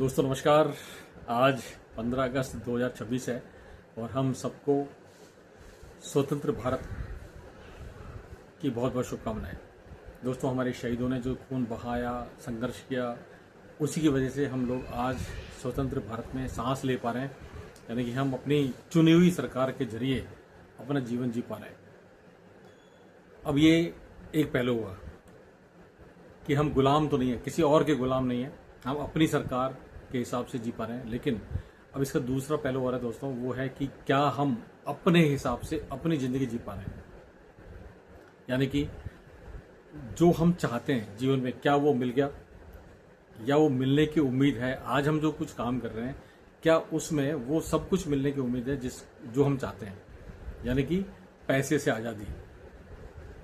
दोस्तों नमस्कार। आज 15 अगस्त 2026 है और हम सबको स्वतंत्र भारत की बहुत बहुत शुभकामनाएं। दोस्तों हमारे शहीदों ने जो खून बहाया, संघर्ष किया, उसी की वजह से हम लोग आज स्वतंत्र भारत में सांस ले पा रहे हैं। यानी कि हम अपनी चुनी हुई सरकार के जरिए अपना जीवन जी पा रहे हैं। अब ये एक पहलू हुआ कि हम गुलाम तो नहीं है, किसी और के गुलाम नहीं है, हम अपनी सरकार के हिसाब से जी पा रहे हैं। लेकिन अब इसका दूसरा पहलू हो रहा है दोस्तों, वो है कि क्या हम अपने हिसाब से अपनी ज़िंदगी जी पा रहे हैं। यानी कि जो हम चाहते हैं जीवन में, क्या वो मिल गया या वो मिलने की उम्मीद है। आज हम जो कुछ काम कर रहे हैं, क्या उसमें वो सब कुछ मिलने की उम्मीद है जो हम चाहते हैं। यानी कि पैसे से आज़ादी।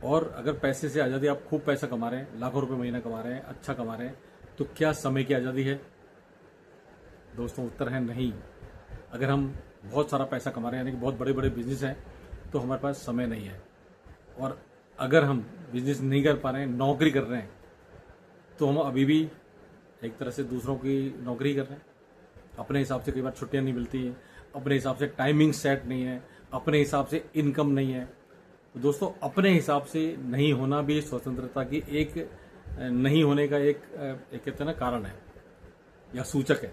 और अगर पैसे से आज़ादी, आप खूब पैसा कमा रहे हैं, लाखों रुपए महीना कमा रहे हैं, अच्छा कमा रहे हैं, तो क्या समय की आज़ादी है? दोस्तों उत्तर है नहीं। अगर हम बहुत सारा पैसा कमा रहे हैं, यानी कि बहुत बड़े बड़े बिजनेस हैं, तो हमारे पास समय नहीं है। और अगर हम बिजनेस नहीं कर पा रहे हैं, नौकरी कर रहे हैं, तो हम अभी भी एक तरह से दूसरों की नौकरी कर रहे हैं। अपने हिसाब से कई बार छुट्टियां नहीं मिलती हैं, अपने हिसाब से टाइमिंग सेट नहीं है, अपने हिसाब से इनकम नहीं है। तो दोस्तों अपने हिसाब से नहीं होना भी स्वतंत्रता की एक नहीं होने का एक कहते हैं ना कारण है या सूचक है।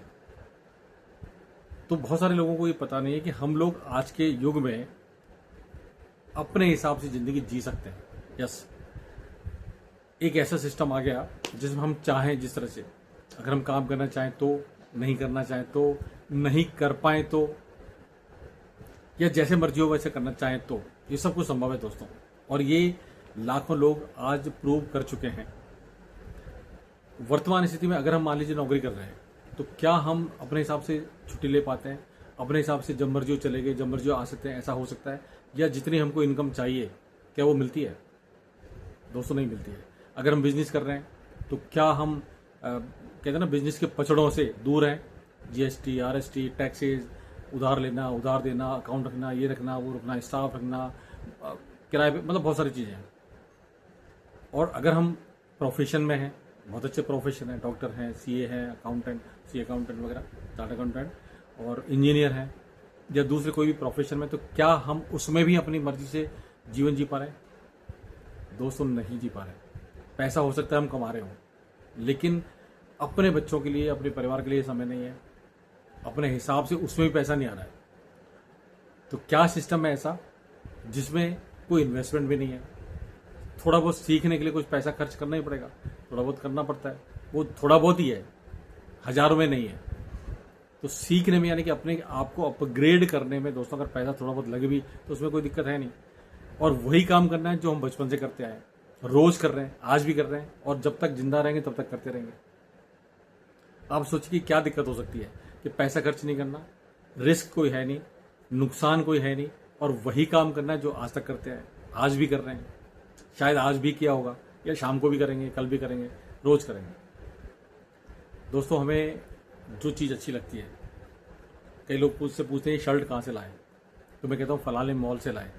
तो बहुत सारे लोगों को ये पता नहीं है कि हम लोग आज के युग में अपने हिसाब से जिंदगी जी सकते हैं। यस, एक ऐसा सिस्टम आ गया जिसमें हम चाहें जिस तरह से, अगर हम काम करना चाहें तो, नहीं करना चाहें तो, नहीं कर पाए तो, या जैसे मर्जी हो वैसे करना चाहें तो, ये सब कुछ संभव है दोस्तों। और ये लाखों लोग आज प्रूव कर चुके हैं। वर्तमान स्थिति में अगर हम मान लीजिए नौकरी कर रहे हैं, तो क्या हम अपने हिसाब से छुट्टी ले पाते हैं? अपने हिसाब से जब मर्जी हो चले गए, जब मर्जी हो आ सकते हैं, ऐसा हो सकता है? या जितनी हमको इनकम चाहिए क्या वो मिलती है? दोस्तों नहीं मिलती है। अगर हम बिजनेस कर रहे हैं, तो क्या हम कहते हैं ना, बिजनेस के पचड़ों से दूर हैं? जीएसटी, आरएसटी, टैक्सेस, उधार लेना, उधार देना, अकाउंट रखना, ये रखना, वो रखना, स्टाफ रखना, किराए पे, मतलब बहुत सारी चीज़ें हैं। और अगर हम प्रोफेशन में हैं, बहुत अच्छे प्रोफेशन है, डॉक्टर हैं, सीए हैं, अकाउंटेंट, सी अकाउंटेंट वगैरह, चार्ट अकाउंटेंट, और इंजीनियर हैं, या दूसरे कोई भी प्रोफेशन में, तो क्या हम उसमें भी अपनी मर्जी से जीवन जी पा रहे हैं? दोस्तों नहीं जी पा रहे। पैसा हो सकता है हम कमा रहे हों, लेकिन अपने बच्चों के लिए, अपने परिवार के लिए समय नहीं है। अपने हिसाब से उसमें भी पैसा नहीं आ रहा है। तो क्या सिस्टम है ऐसा जिसमें कोई इन्वेस्टमेंट भी नहीं है? थोड़ा बहुत सीखने के लिए कुछ पैसा खर्च करना ही पड़ेगा, थोड़ा बहुत करना पड़ता है, वो थोड़ा बहुत ही है, हजारों में नहीं है। तो सीखने में, यानी कि अपने आप को अपग्रेड करने में दोस्तों, अगर पैसा थोड़ा बहुत लगे भी तो उसमें कोई दिक्कत है नहीं। और वही काम करना है जो हम बचपन से करते आए, रोज कर रहे हैं, आज भी कर रहे हैं, और जब तक जिंदा रहेंगे तब तक करते रहेंगे। आप सोचिए कि क्या दिक्कत हो सकती है कि पैसा खर्च नहीं करना, रिस्क कोई है नहीं, नुकसान कोई है नहीं, और वही काम करना है जो आज तक करते हैं, आज भी कर रहे हैं, शायद आज भी किया होगा, या शाम को भी करेंगे, कल भी करेंगे, रोज करेंगे। दोस्तों हमें जो चीज़ अच्छी लगती है, कई लोग मुझसे पूछते हैं शर्ट कहाँ से लाए, तो मैं कहता हूँ फलाने मॉल से लाए।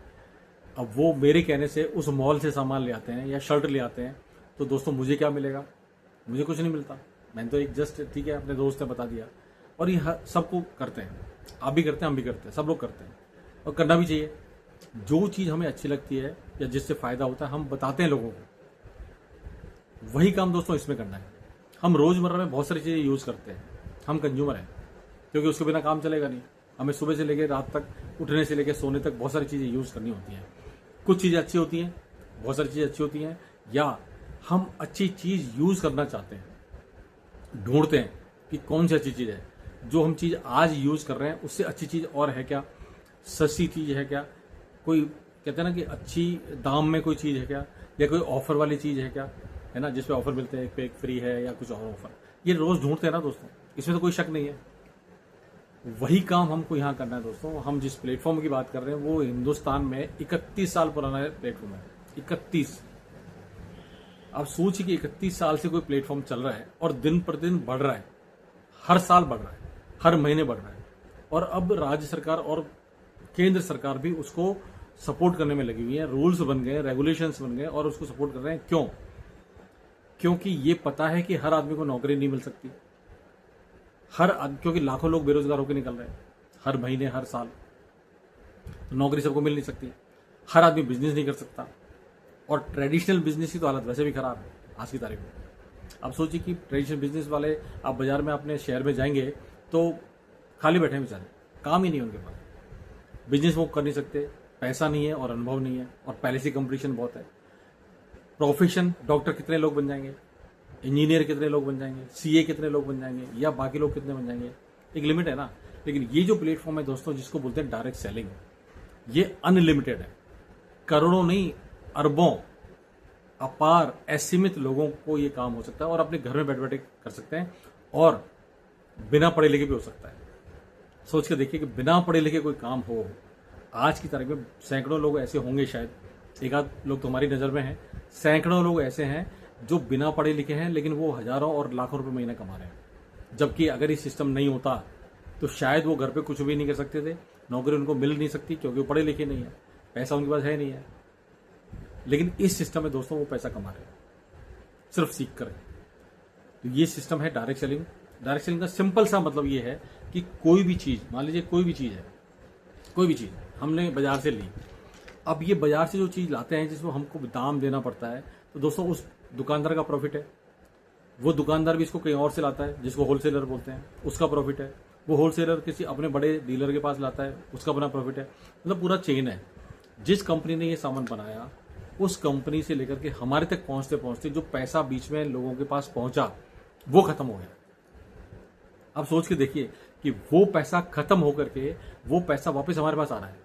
अब वो मेरे कहने से उस मॉल से सामान ले आते हैं या शर्ट ले आते हैं, तो दोस्तों मुझे क्या मिलेगा? मुझे कुछ नहीं मिलता। मैंने तो एक जस्ट, ठीक है, अपने दोस्त ने बता दिया। और ये सबको करते हैं, आप भी करते हैं, हम भी करते हैं, सब लोग करते हैं, और करना भी चाहिए। जो चीज़ हमें अच्छी लगती है या जिससे फ़ायदा होता है, हम बताते हैं लोगों को। वही काम दोस्तों इसमें करना है। हम रोज़मर्रा में बहुत सारी चीज़ें यूज़ करते हैं, हम कंज्यूमर हैं, क्योंकि उसके बिना काम चलेगा नहीं। हमें सुबह से लेकर रात तक, उठने से लेकर सोने तक बहुत सारी चीज़ें यूज़ करनी होती हैं। कुछ चीज़ें अच्छी होती हैं, बहुत सारी चीज़ें अच्छी होती हैं, या हम अच्छी चीज़ यूज़ करना चाहते हैं, ढूंढते हैं कि कौन सी अच्छी चीज़ है। जो हम चीज़ आज यूज़ कर रहे हैं उससे अच्छी चीज़ और है क्या? सस्ती चीज़ है क्या? कोई कहते हैं ना कि अच्छी दाम में कोई चीज़ है क्या? या कोई ऑफर वाली चीज़ है क्या? है ना, जिसपे ऑफर मिलते हैं, एक पे एक फ्री है, या कुछ और ऑफर। ये रोज़ ढूंढते हैं ना दोस्तों, इसमें तो कोई शक नहीं है। वही काम हमको यहाँ करना है दोस्तों। हम जिस प्लेटफॉर्म की बात कर रहे हैं वो हिंदुस्तान में 31 साल पुराना प्लेटफॉर्म है। 31। आप सोचिए कि 31 साल से कोई प्लेटफॉर्म चल रहा है और दिन पर दिन बढ़ रहा है, हर साल बढ़ रहा है, हर महीने बढ़ रहा है। और अब राज्य सरकार और केंद्र सरकार भी उसको सपोर्ट करने में लगी हुई है। रूल्स बन गए, रेगुलेशंस बन गए, और उसको सपोर्ट कर रहे हैं। क्यों? क्योंकि ये पता है कि हर आदमी को नौकरी नहीं मिल सकती, क्योंकि लाखों लोग बेरोजगार होकर निकल रहे हैं हर महीने हर साल, तो नौकरी सबको मिल नहीं सकती, हर आदमी बिजनेस नहीं कर सकता, और ट्रेडिशनल बिजनेस की तो हालत वैसे भी खराब है आज की तारीख में। आप सोचिए कि ट्रेडिशनल बिजनेस वाले, आप बाजार में अपने शहर में जाएंगे तो खाली बैठे हैं बेचारे, काम ही नहीं है उनके पास, बिजनेस वो कर नहीं सकते, पैसा नहीं है और अनुभव नहीं है, और पहले से कंपटीशन बहुत है। प्रोफेशन, डॉक्टर कितने लोग बन जाएंगे, इंजीनियर कितने लोग बन जाएंगे, सीए कितने लोग बन जाएंगे, या बाकी लोग कितने बन जाएंगे, एक लिमिट है ना। लेकिन ये जो प्लेटफॉर्म है दोस्तों, जिसको बोलते हैं डायरेक्ट सेलिंग, ये अनलिमिटेड है, करोड़ों नहीं अरबों, अपार असीमित लोगों को ये काम हो सकता है, और अपने घर में बैठ बैठे कर सकते हैं, और बिना पढ़े लिखे भी हो सकता है। सोच के देखिए कि बिना पढ़े लिखे कोई काम हो, आज की तारीख में सैकड़ों लोग ऐसे होंगे, शायद एक आध लोग तुम्हारी नज़र में हैं, सैकड़ों लोग ऐसे हैं जो बिना पढ़े लिखे हैं, लेकिन वो हजारों और लाखों रुपए महीना कमा रहे हैं। जबकि अगर ये सिस्टम नहीं होता तो शायद वो घर पे कुछ भी नहीं कर सकते थे, नौकरी उनको मिल नहीं सकती, क्योंकि वो पढ़े लिखे नहीं है, पैसा उनके पास है नहीं है। लेकिन इस सिस्टम में दोस्तों वो पैसा कमा रहे हैं सिर्फ सीख कर। तो ये सिस्टम है डायरेक्ट सेलिंग। डायरेक्ट सेलिंग का सिंपल सा मतलब ये है कि कोई भी चीज़, मान लीजिए कोई भी चीज़ है, कोई भी चीज़ हमने बाजार से ली, अब ये बाजार से जो चीज़ लाते हैं जिसमें हमको दाम देना पड़ता है, तो दोस्तों उस दुकानदार का प्रॉफिट है, वो दुकानदार भी इसको कहीं और से लाता है जिसको होलसेलर बोलते हैं, उसका प्रॉफिट है, वो होलसेलर किसी अपने बड़े डीलर के पास लाता है, उसका अपना प्रॉफिट है। मतलब पूरा चेन है। जिस कंपनी ने ये सामान बनाया, उस कंपनी से लेकर के हमारे तक पहुंचते पहुंचते जो पैसा बीच में लोगों के पास पहुंचा, वो खत्म हो गया। अब सोच के देखिए कि वो पैसा खत्म होकर के वो पैसा वापस हमारे पास आ रहा है,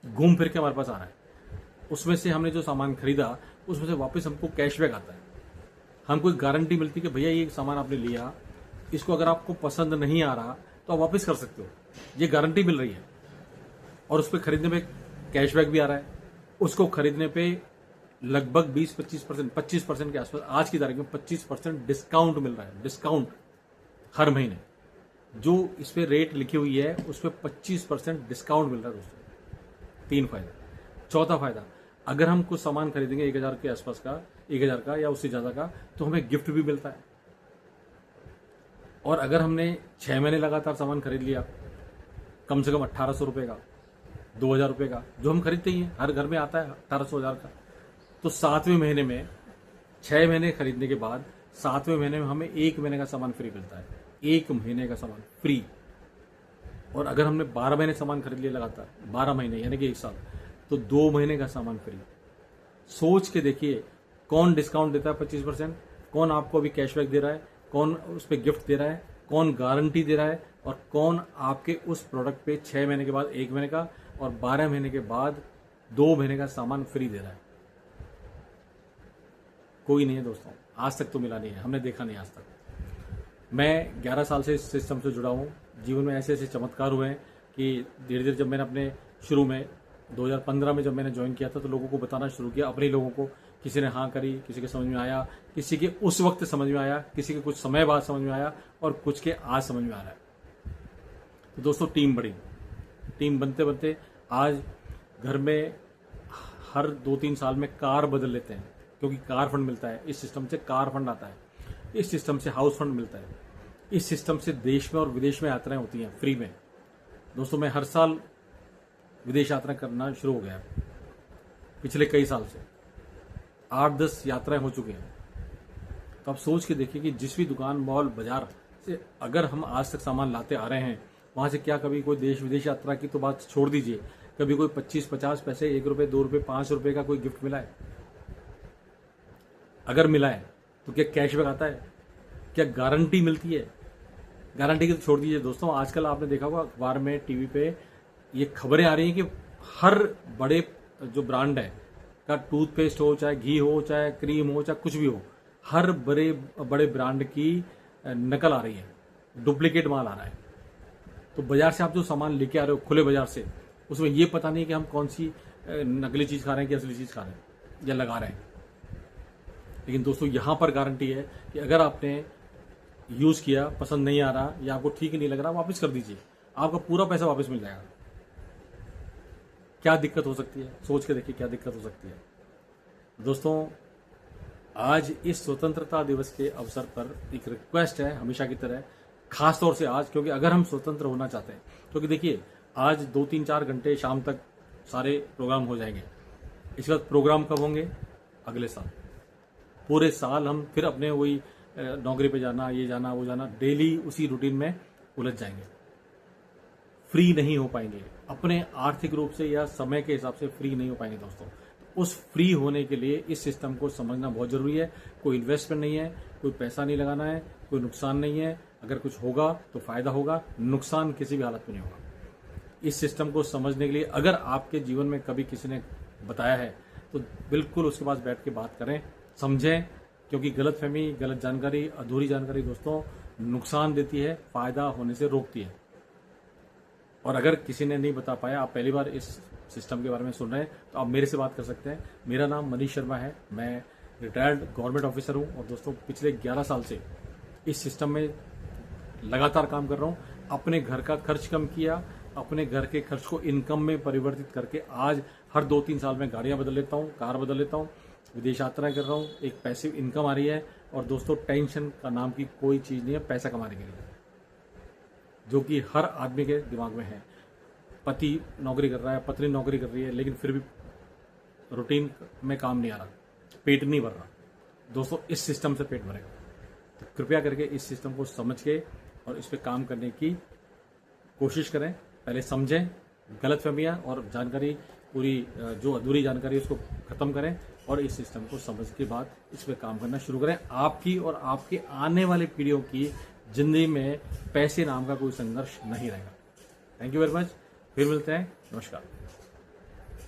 घूम फिर के हमारे पास आ रहा है। उसमें से हमने जो सामान खरीदा, उसमें से वापस हमको कैशबैक आता है, हमको एक गारंटी मिलती है कि भैया ये सामान आपने लिया, इसको अगर आपको पसंद नहीं आ रहा तो आप वापस कर सकते हो, ये गारंटी मिल रही है। और उस पर खरीदने पे कैशबैक भी आ रहा है, उसको खरीदने पे लगभग 20-25%, 25% के आसपास आज की तारीख में 25% डिस्काउंट मिल रहा है। डिस्काउंट हर महीने जो इस पे रेट लिखी हुई है उस पर 25% डिस्काउंट मिल रहा है दोस्तों। 3 फायदा। चौथा फायदा, अगर हम कुछ सामान खरीदेंगे 1000 के आसपास का, 1000 का या उससे ज्यादा का, तो हमें गिफ्ट भी मिलता है। और अगर हमने 6 महीने लगातार सामान खरीद लिया, कम से कम 1800 रुपए का, 2000 रुपए का, जो हम खरीदते ही हैं, हर घर में आता है 1800 1000 का, तो 7वें महीने में, 6 महीने खरीदने के बाद 7वें महीने में हमें 1 महीने का सामान फ्री मिलता है। 1 महीने का सामान फ्री। और अगर हमने 12 महीने सामान खरीद लिया लगातार, 12 महीने यानी कि 1 साल, तो 2 महीने का सामान फ्री। सोच के देखिए कौन डिस्काउंट देता है 25%, कौन आपको अभी कैशबैक दे रहा है, कौन उस पर गिफ्ट दे रहा है, कौन गारंटी दे रहा है, और कौन आपके उस प्रोडक्ट पे 6 महीने के बाद 1 महीने का और 12 महीने के बाद 2 महीने का सामान फ्री दे रहा है। कोई नहीं है दोस्तों, आज तक तो मिला नहीं है, हमने देखा नहीं आज तक। मैं 11 साल से इस सिस्टम से जुड़ा हूँ। जीवन में ऐसे ऐसे चमत्कार हुए हैं कि धीरे धीरे जब मैंने अपने शुरू में 2015 में जब मैंने ज्वाइन किया था, तो लोगों को बताना शुरू किया, अपने लोगों को, किसी ने हाँ करी, किसी के समझ में आया, किसी के उस वक्त समझ में आया, किसी के कुछ समय बाद समझ में आया, और कुछ के आज समझ में आ रहा है। तो दोस्तों टीम बढ़ी, टीम बनते बनते आज घर में हर 2-3 साल में कार बदल लेते हैं, क्योंकि कार फंड मिलता है इस सिस्टम से, कार फंड आता है इस सिस्टम से, हाउस फंड मिलता है इस सिस्टम से, देश में और विदेश में यात्राएं होती हैं फ्री में। दोस्तों मैं हर साल विदेश यात्रा करना शुरू हो गया, पिछले कई साल से 8-10 यात्राएं हो चुकी हैं। तो आप सोच के देखिए कि जिस भी दुकान, मॉल, बाजार से अगर हम आज तक सामान लाते आ रहे हैं, वहां से क्या कभी कोई देश विदेश यात्रा की तो बात छोड़ दीजिए, कभी कोई 25-50 पैसे, 1 रुपये, 2 रुपये, 5 रुपये का कोई गिफ्ट मिला है? अगर मिला है तो क्या कैशबैक आता है? क्या गारंटी मिलती है? गारंटी की तो छोड़ दीजिए दोस्तों, आजकल आपने देखा होगा अखबार में, टीवी पे ये खबरें आ रही हैं कि हर बड़े जो ब्रांड है का टूथपेस्ट हो, चाहे घी हो, चाहे क्रीम हो, चाहे कुछ भी हो, हर बड़े बड़े ब्रांड की नकल आ रही है, डुप्लीकेट माल आ रहा है। तो बाजार से आप जो सामान लेके आ रहे हो खुले बाजार से, उसमें ये पता नहीं कि हम कौन सी नकली चीज खा रहे हैं कि असली चीज खा रहे हैं या लगा रहे हैं। लेकिन दोस्तों यहां पर गारंटी है कि अगर आपने यूज किया, पसंद नहीं आ रहा या आपको ठीक नहीं लग रहा, वापस कर दीजिए, आपका पूरा पैसा वापस मिल जाएगा। क्या दिक्कत हो सकती है? सोच के देखिए क्या दिक्कत हो सकती है। दोस्तों आज इस स्वतंत्रता दिवस के अवसर पर एक रिक्वेस्ट है, हमेशा की तरह खास तौर से आज, क्योंकि अगर हम स्वतंत्र होना चाहते हैं, क्योंकि देखिए आज 2-3-4 घंटे शाम तक सारे प्रोग्राम हो जाएंगे, इसके बाद प्रोग्राम कब होंगे? अगले साल। पूरे साल हम फिर अपने वही नौकरी पे जाना, ये जाना, वो जाना, डेली उसी रूटीन में उलझ जाएंगे, फ्री नहीं हो पाएंगे, अपने आर्थिक रूप से या समय के हिसाब से फ्री नहीं हो पाएंगे दोस्तों। उस फ्री होने के लिए इस सिस्टम को समझना बहुत जरूरी है। कोई इन्वेस्टमेंट नहीं है, कोई पैसा नहीं लगाना है, कोई नुकसान नहीं है। अगर कुछ होगा तो फायदा होगा, नुकसान किसी भी हालत में नहीं होगा। इस सिस्टम को समझने के लिए अगर आपके जीवन में कभी किसी ने बताया है तो बिल्कुल उसके पास बैठ के बात करें, समझें, क्योंकि गलतफहमी, गलत जानकारी, अधूरी जानकारी दोस्तों नुकसान देती है, फायदा होने से रोकती है। और अगर किसी ने नहीं बता पाया, आप पहली बार इस सिस्टम के बारे में सुन रहे हैं, तो आप मेरे से बात कर सकते हैं। मेरा नाम मनीष शर्मा है, मैं रिटायर्ड गवर्नमेंट ऑफिसर हूं और दोस्तों पिछले 11 साल से इस सिस्टम में लगातार काम कर रहा हूं। अपने घर का खर्च कम किया, अपने घर के खर्च को इनकम में परिवर्तित करके आज हर 2-3 साल में गाड़ियां बदल लेता हूं, कार बदल लेता हूं, विदेश यात्राएं कर रहा हूं, एक पैसिव इनकम आ रही है। और दोस्तों टेंशन का नाम की कोई चीज नहीं है पैसा कमाने के लिए, जो कि हर आदमी के दिमाग में है। पति नौकरी कर रहा है, पत्नी नौकरी कर रही है, लेकिन फिर भी रूटीन में काम नहीं आ रहा, पेट नहीं भर रहा। दोस्तों इस सिस्टम से पेट भरेगा, तो कृपया करके इस सिस्टम को समझ के और इस पर काम करने की कोशिश करें। पहले समझें, गलतफहमियां और जानकारी पूरी जो अधूरी जानकारी है उसको खत्म करें और इस सिस्टम को समझ के बाद इस पर काम करना शुरू करें। आपकी और आपके आने वाले पीढ़ियों की जिंदगी में पैसे नाम का कोई संघर्ष नहीं रहेगा। Thank you very much. फिर मिलते हैं। नमस्कार।